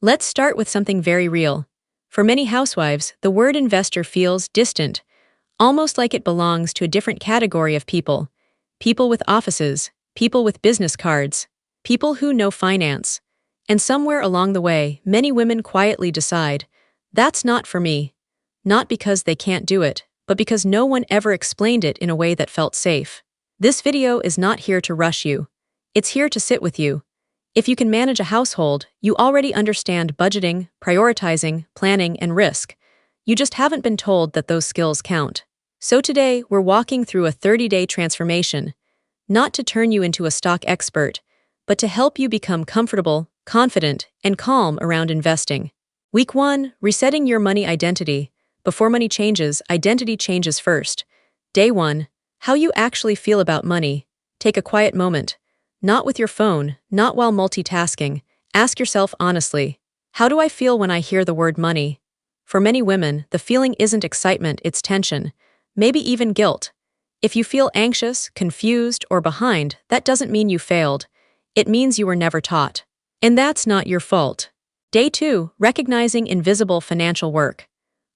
Let's start with something very real. For many housewives, the word investor feels distant, almost like it belongs to a different category of people. People with offices, people with business cards, people who know finance. And somewhere along the way, many women quietly decide, that's not for me. Not because they can't do it, but because no one ever explained it in a way that felt safe. This video is not here to rush you. It's here to sit with you. If you can manage a household, you already understand budgeting, prioritizing, planning, and risk. You just haven't been told that those skills count. So today, we're walking through a 30-day transformation, not to turn you into a stock expert, but to help you become comfortable, confident, and calm around investing. Week 1, resetting your money identity. Before money changes, identity changes first. Day 1, how you actually feel about money. Take a quiet moment. Not with your phone, not while multitasking. Ask yourself honestly, how do I feel when I hear the word money? For many women, the feeling isn't excitement, it's tension, maybe even guilt. If you feel anxious, confused, or behind, that doesn't mean you failed. It means you were never taught. And that's not your fault. Day 2, recognizing invisible financial work.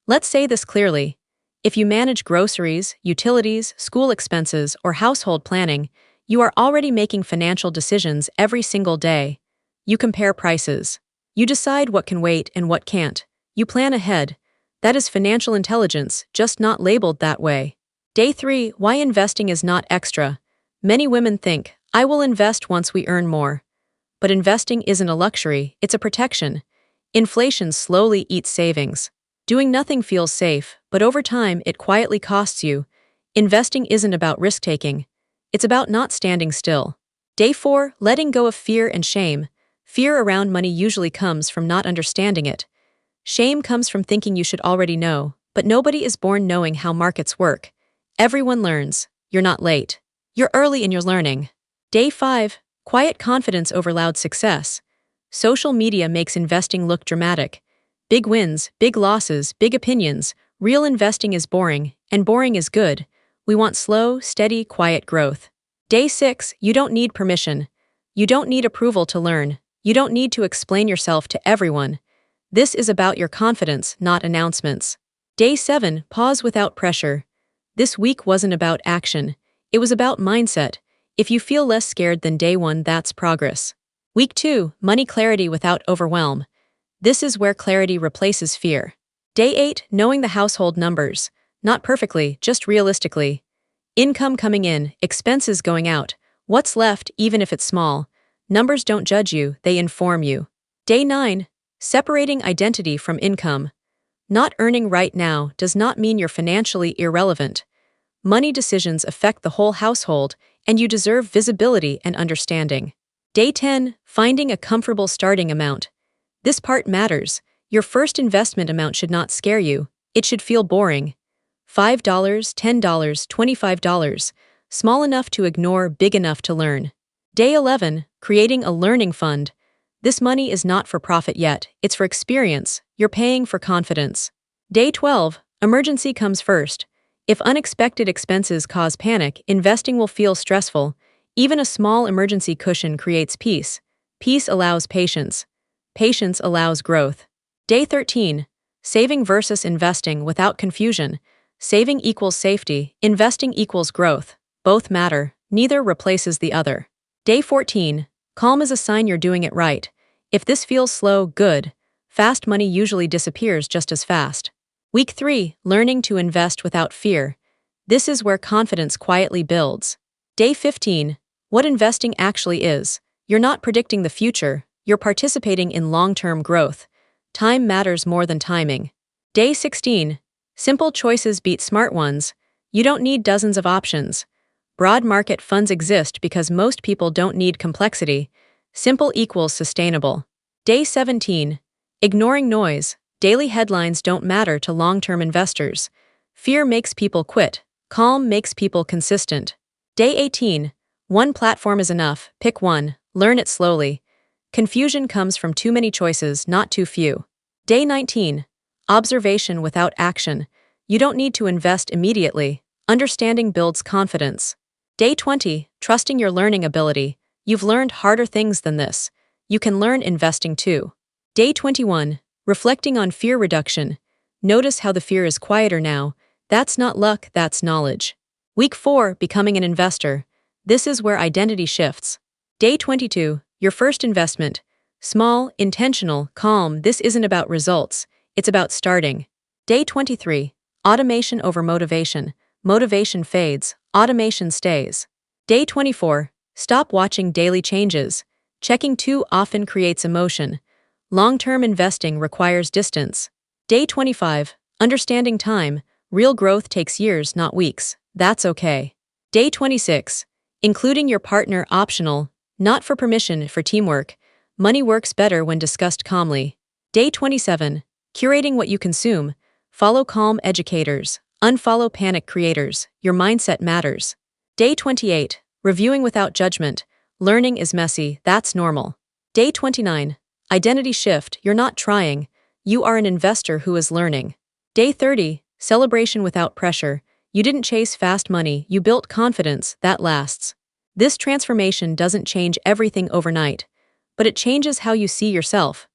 Let's say this clearly. If you manage groceries, utilities, school expenses, or household planning, you are already making financial decisions every single day. You compare prices. You decide what can wait and what can't. You plan ahead. That is financial intelligence, just not labeled that way. Day 3, why investing is not extra. Many women think, I will invest once we earn more. But investing isn't a luxury, it's a protection. Inflation slowly eats savings. Doing nothing feels safe, but over time it quietly costs you. Investing isn't about risk-taking. It's about not standing still. Day 4, letting go of fear and shame. Fear around money usually comes from not understanding it. Shame comes from thinking you should already know, but nobody is born knowing how markets work. Everyone learns. You're not late. You're early in your learning. Day 5, quiet confidence over loud success. Social media makes investing look dramatic. Big wins, big losses, big opinions. Real investing is boring, and boring is good. We want slow, steady, quiet growth. Day 6, you don't need permission. You don't need approval to learn. You don't need to explain yourself to everyone. This is about your confidence, not announcements. Day 7, pause without pressure. This week wasn't about action. It was about mindset. If you feel less scared than day 1, that's progress. Week 2, money clarity without overwhelm. This is where clarity replaces fear. Day 8, knowing the household numbers. Not perfectly, just realistically. Income coming in, expenses going out. What's left, even if it's small. Numbers don't judge you, they inform you. Day 9, separating identity from income. Not earning right now does not mean you're financially irrelevant. Money decisions affect the whole household, and you deserve visibility and understanding. Day 10, finding a comfortable starting amount. This part matters. Your first investment amount should not scare you. It should feel boring. $5, $10, $25. Small enough to ignore, big enough to learn. Day 11, creating a learning fund. This money is not for profit yet, it's for experience. You're paying for confidence. Day 12, emergency comes first. If unexpected expenses cause panic, investing will feel stressful. Even a small emergency cushion creates peace. Peace allows patience. Patience allows growth. Day 13, saving versus investing without confusion. Saving equals safety, investing equals growth. Both matter, neither replaces the other. Day 14, calm is a sign you're doing it right. If this feels slow, good. Fast money usually disappears just as fast. Week 3, learning to invest without fear. This is where confidence quietly builds. Day 15, what investing actually is. You're not predicting the future, you're participating in long-term growth. Time matters more than timing. Day 16, simple choices beat smart ones. You don't need dozens of options. Broad market funds exist because most people don't need complexity. Simple equals sustainable. Day 17, ignoring noise. Daily headlines don't matter to long-term investors. Fear makes people quit. Calm makes people consistent. Day 18, one platform is enough. Pick one. Learn it slowly. Confusion comes from too many choices, not too few. Day 19, observation without action. You don't need to invest immediately. Understanding builds confidence. Day 20, trusting your learning ability. You've learned harder things than this. You can learn investing too. Day 21. Reflecting on fear reduction. Notice how the fear is quieter now. That's not luck, that's knowledge. Week 4. Becoming an investor. This is where identity shifts. Day 22. Your first investment. Small, intentional, calm. This isn't about results. It's about starting. Day 23. Automation over motivation. Motivation fades. Automation stays. Day 24. Stop watching daily changes. Checking too often creates emotion. Long-term investing requires distance. Day 25. Understanding time. Real growth takes years, not weeks. That's okay. Day 26. Including your partner optional. Not for permission, for teamwork. Money works better when discussed calmly. Day 27. Curating what you consume. Follow calm educators. Unfollow panic creators. Your mindset matters. Day 28. Reviewing without judgment. Learning is messy, that's normal. Day 29. Identity shift. You're not trying. You are an investor who is learning. Day 30. Celebration without pressure. You didn't chase fast money, you built confidence that lasts. This transformation doesn't change everything overnight, but it changes how you see yourself.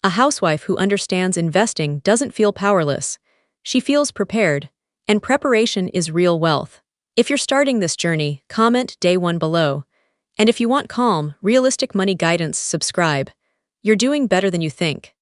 A housewife who understands investing doesn't feel powerless. She feels prepared, and preparation is real wealth. If you're starting this journey, comment Day 1 below. And if you want calm, realistic money guidance, subscribe. You're doing better than you think.